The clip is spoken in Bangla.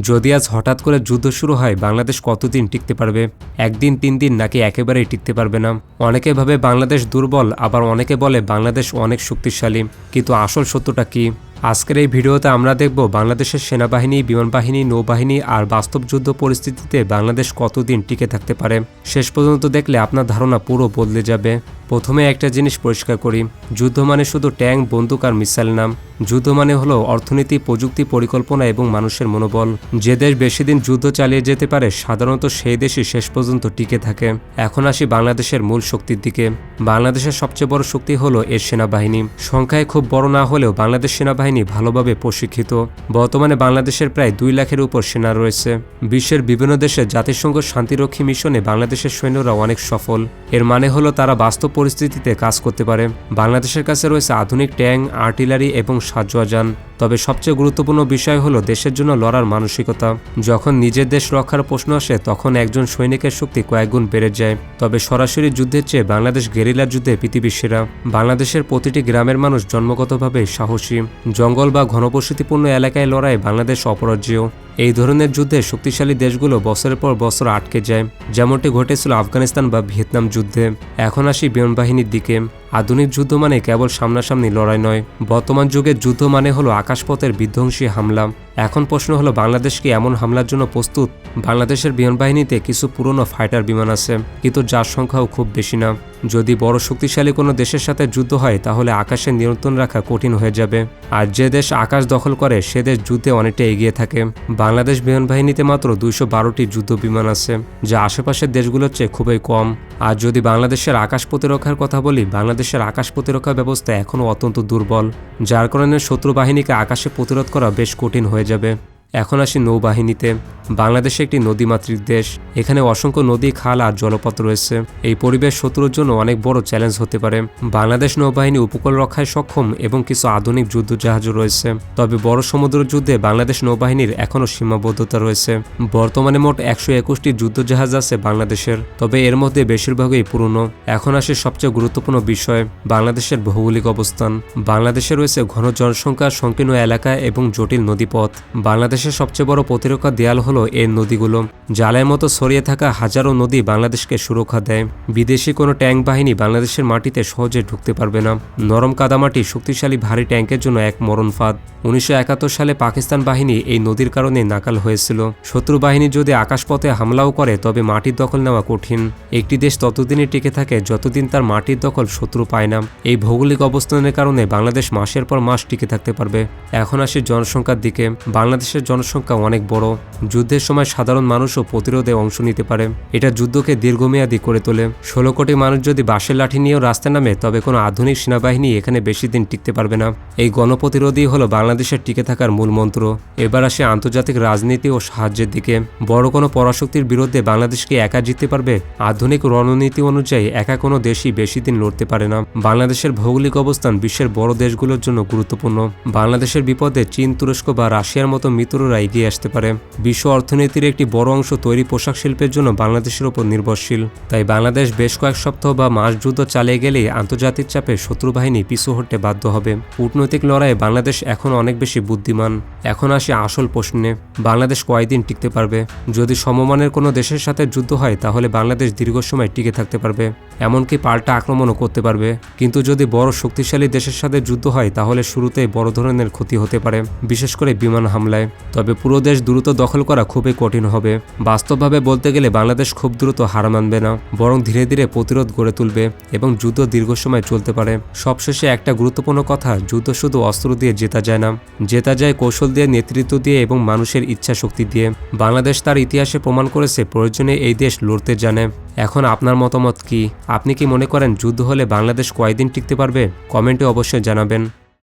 যদি আজ হঠাৎ করে যুদ্ধ শুরু হয়, বাংলাদেশ কতদিন টিকতে পারবে? একদিন, 3 দিন, নাকি একেবারেই টিকতে পারবে না? অনেকে ভাবে বাংলাদেশ দুর্বল, আবার অনেকে বলে বাংলাদেশ অনেক শক্তিশালী। কিন্তু আসল সত্যটা কি? আজকের এই ভিডিওতে আমরা দেখব বাংলাদেশের সেনাবাহিনী, বিমানবাহিনী, নৌবাহিনী আর বাস্তব যুদ্ধ পরিস্থিতিতে বাংলাদেশ কতদিন টিকে থাকতে পারে। শেষ পর্যন্ত দেখলে আপনার ধারণা পুরো বদলে যাবে। প্রথমে একটা জিনিস পরিষ্কার করি, যুদ্ধ মানে শুধু ট্যাঙ্ক, বন্দুক আর মিসাইল নাম। যুদ্ধ মানে হলো অর্থনীতি, প্রযুক্তি, পরিকল্পনা এবং মানুষের মনোবল। যে দেশ বেশি দিন যুদ্ধ চালিয়ে যেতে পারে সাধারণত সেই দেশই শেষ পর্যন্ত টিকে থাকে। এখন আসি বাংলাদেশের মূল শক্তির দিকে। বাংলাদেশের সবচেয়ে বড় শক্তি হলো এর সেনাবাহিনী। সংখ্যায় খুব বড় না হলেও বাংলাদেশ সেনাবাহিনী ভালোভাবে প্রশিক্ষিত। বর্তমানে বাংলাদেশের প্রায় 2 লাখের উপর সেনা রয়েছে। বিশ্বের বিভিন্ন দেশে জাতিসংঘ শান্তিরক্ষী মিশনে বাংলাদেশের সৈন্যরা অনেক সফল। এর মানে হলো তারা বাস্তব পরিস্থিতিতে কাজ করতে পারে। বাংলাদেশের কাছে রয়েছে আধুনিক ট্যাঙ্ক, আর্টিলারি এবং সাজোয়াজান। তবে সবচেয়ে গুরুত্বপূর্ণ বিষয় হলো দেশের জন্য লড়ার মানসিকতা। যখন নিজের দেশ রক্ষার প্রশ্ন আসে তখন একজন সৈনিকের শক্তি কয়েকগুণ বেড়ে যায়। তবে সরাসরি যুদ্ধের চেয়ে বাংলাদেশ গেরিলা যুদ্ধে পৃথিবীর সেরা। বাংলাদেশের প্রতিটি গ্রামের মানুষ জন্মগতভাবে সাহসী। জঙ্গল বা ঘনবসতিপূর্ণ এলাকায় লড়াই বাংলাদেশ অপরাজেয়। এই ধরনের যুদ্ধে শক্তিশালী দেশগুলো বছরের পর বছর আটকে যায়, যেমনটি ঘটেছিল আফগানিস্তান বা ভিয়েতনাম যুদ্ধে। এখন আসি বিমানবাহিনীর দিকে। আধুনিক যুদ্ধ মানে কেবল সামনাসামনি লড়াই নয়। বর্তমান যুগের যুদ্ধ মানে হলো আকাশপথের বিধ্বংসী হামলা। এখন প্রশ্ন হলো, বাংলাদেশ কি এমন হামলার জন্য প্রস্তুত? বাংলাদেশের বিমানবাহিনীতে কিছু পুরনো ফাইটার বিমান আছে, কিন্তু যার সংখ্যাও খুব বেশি না। যদি বড় শক্তিশালী কোনো দেশের সাথে যুদ্ধ হয় তাহলে আকাশে নিয়ন্ত্রণ রাখা কঠিন হয়ে যাবে। আর যে দেশ আকাশ দখল করে সে দেশ যুদ্ধে অনেকটা এগিয়ে থাকে। বাংলাদেশ বিমানবাহিনীতে মাত্র 212টি যুদ্ধ বিমান আছে, যা আশেপাশের দেশগুলোর চেয়ে খুবই কম। আর যদি বাংলাদেশের আকাশ প্রতিরক্ষার কথা বলি, বাংলাদেশের আকাশ প্রতিরক্ষা ব্যবস্থা এখনও অত্যন্ত দুর্বল, যার কারণে শত্রু বাহিনীকে আকাশে প্রতিরোধ করা বেশ কঠিন হয়ে যাবে। এখন আসি নৌবাহিনীতে। বাংলাদেশ একটি নদীমাতৃক দেশ। এখানে অসংখ্য নদী, খাল আর জলপথ রয়েছে। এই পরিবেশ শত্রুর জন্য অনেক বড় চ্যালেঞ্জ হতে পারে। বাংলাদেশ নৌবাহিনী উপকূল রক্ষায় সক্ষম এবং কিছু আধুনিক যুদ্ধ জাহাজও রয়েছে। তবে বড় সমুদ্র যুদ্ধে বাংলাদেশ নৌবাহিনীর এখনও সীমাবদ্ধতা রয়েছে। বর্তমানে মোট 121টি যুদ্ধ জাহাজ আছে বাংলাদেশের, তবে এর মধ্যে বেশিরভাগই পুরনো। এখন আসে সবচেয়ে গুরুত্বপূর্ণ বিষয়, বাংলাদেশের ভৌগোলিক অবস্থান। বাংলাদেশে রয়েছে ঘন জনসংখ্যা, সংকীর্ণ এলাকা এবং জটিল নদীপথ। বাংলাদেশের সবচেয়ে বড় প্রতিরক্ষা দেয়াল হলো এর নদীগুলো। জালের মতো ছড়িয়ে থাকা হাজারো নদী বাংলাদেশকে সুরক্ষা দেয়। বিদেশি কোনো ট্যাঙ্ক বাহিনী বাংলাদেশের মাটিতে সহজে ঢুকতে পারবে না। নরম কাদামাটি শক্তিশালী ভারী ট্যাঙ্কের জন্য এক মরণ ফাঁদ। 1971 সালে পাকিস্তান বাহিনী এই নদীর কারণে নাকাল হয়েছিল। শত্রু বাহিনী যদি আকাশপথে হামলাও করে তবে মাটির দখল নেওয়া কঠিন। একটি দেশ ততদিনই টিকে থাকে যতদিন তার মাটির দখল শত্রু পায় না। এই ভৌগোলিক অবস্থানের কারণে বাংলাদেশ মাসের পর মাস টিকে থাকতে পারবে। এখন আসি জনসংখ্যার দিকে। বাংলাদেশের জনসংখ্যা অনেক বড়। যুদ্ধের সময় সাধারণ মানুষও প্রতিরোধে অংশ নিতে পারে। এটা যুদ্ধকে দীর্ঘমেয়াদী করে তোলে। 16 কোটি মানুষ যদি বাঁশের লাঠি নিয়েও রাস্তায় নামে তবে কোনো আধুনিক সেনাবাহিনী এখানে বেশি দিন টিকতে পারবে না। এই গণপ্রতিরোধই হলো বাংলাদেশের টিকে থাকার মূল মন্ত্র। এবার আসে আন্তর্জাতিক রাজনীতি ও সাহায্যের দিকে। বড় কোনো পরাশক্তির বিরুদ্ধে বাংলাদেশকে একা জিততে পারবে? আধুনিক রণনীতি অনুযায়ী একা কোনো দেশই বেশি দিন লড়তে পারে না। বাংলাদেশের ভৌগোলিক অবস্থান বিশ্বের বড় দেশগুলোর জন্য গুরুত্বপূর্ণ। বাংলাদেশের বিপদে চীন, তুরস্ক বা রাশিয়ার মতো মিত্ররা এগিয়ে আসতে পারে। বিশ্ব অর্থনীতির একটি বড় অংশ তৈরি পোশাক শিল্পের জন্য বাংলাদেশের উপর নির্ভরশীল। তাই বাংলাদেশ বেশ কয়েক সপ্তাহ বা মাস যুদ্ধ চালিয়ে গেলেই আন্তর্জাতিক চাপে শত্রু বাহিনী পিছু হটতে বাধ্য হবে। কূটনৈতিক লড়াইয়ে বাংলাদেশ এখন অনেক বেশি বুদ্ধিমান। এখন আসে আসল প্রশ্নে, বাংলাদেশ কয়দিন টিকতে পারবে? যদি সমমানের কোনো দেশের সাথে যুদ্ধ হয় তাহলে বাংলাদেশ দীর্ঘ সময় টিকে থাকতে পারবে, এমনকি পাল্টা আক্রমণও করতে পারবে। কিন্তু যদি বড় শক্তিশালী দেশের সাথে যুদ্ধ হয় তাহলে শুরুতেই বড় ধরনের ক্ষতি হতে পারে, বিশেষ করে বিমান হামলায়। তবে পুরো দেশ দ্রুত দখল করা খুবই কঠিন হবে। বাস্তবভাবে বলতে গেলে বাংলাদেশ খুব দ্রুত হার মানবে না, বরং ধীরে ধীরে প্রতিরোধ গড়ে তুলবে এবং যুদ্ধ দীর্ঘ সময় চলতে পারে। সবশেষে একটা গুরুত্বপূর্ণ কথা, যুদ্ধ শুধু অস্ত্র দিয়ে জেতা যায় না, জেতা যায় কৌশল দিয়ে, নেতৃত্ব দিয়ে এবং মানুষের ইচ্ছা শক্তি দিয়ে। বাংলাদেশ তার ইতিহাসে প্রমাণ করেছে প্রয়োজনে এই দেশ লড়তে জানে। এখন আপনার মতামত কি? আপনি কি মনে করেন যুদ্ধ হলে বাংলাদেশ কয়দিন টিকতে পারবে? কমেন্টে অবশ্যই জানাবেন।